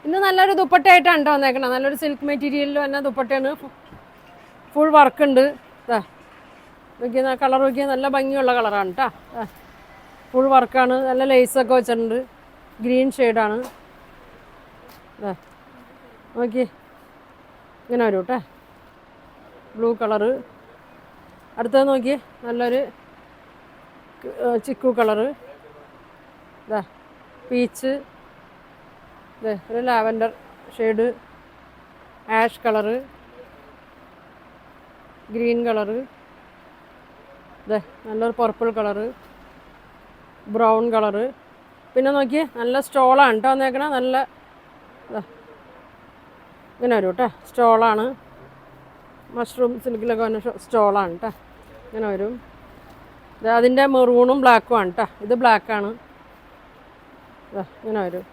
ഇന്ന് നല്ലൊരു ദുപ്പട്ടയായിട്ടാണ് കേട്ടോ വന്നേക്കണം. നല്ലൊരു സിൽക്ക് മെറ്റീരിയലിൽ തന്നെ ദുപ്പട്ടയാണ്. ഫുൾ വർക്ക് ഉണ്ട്. ഇതാ നോക്കിയാൽ കളർ നോക്കിയാൽ നല്ല ഭംഗിയുള്ള കളറാണ് കേട്ടോ. ഫുൾ വർക്കാണ്. നല്ല ലേസൊക്കെ വെച്ചിട്ടുണ്ട്. ഗ്രീൻ ഷെയ്ഡാണ്. ഇതാ നോക്കിയേ ഇങ്ങനെ വരും കേട്ടോ. Blue colour. അടുത്തത് നോക്കിയേ നല്ലൊരു ചിക്കു കളറ്. ഇതാ പീച്ച്. ഇതേ ഒരു lavender shade. Ash colour. Green colour. ഇതേ നല്ലൊരു പർപ്പിൾ കളറ്. Brown colour. പിന്നെ നോക്കിയേ നല്ല സ്റ്റോളാണ് കേട്ടോ വന്നേക്കണേ. നല്ല ഇങ്ങനെ വരും കേട്ടോ. സ്റ്റോളാണ്. മഷ്റൂം സിൽക്കിലൊക്കെ വന്ന സ്റ്റോളാണ് കേട്ടോ. ഇങ്ങനെ വരും. അതിൻ്റെ മെറൂണും ബ്ലാക്കും ആണ് കേട്ടോ. ഇത് ബ്ലാക്കാണ്. ഇങ്ങനെ വരും.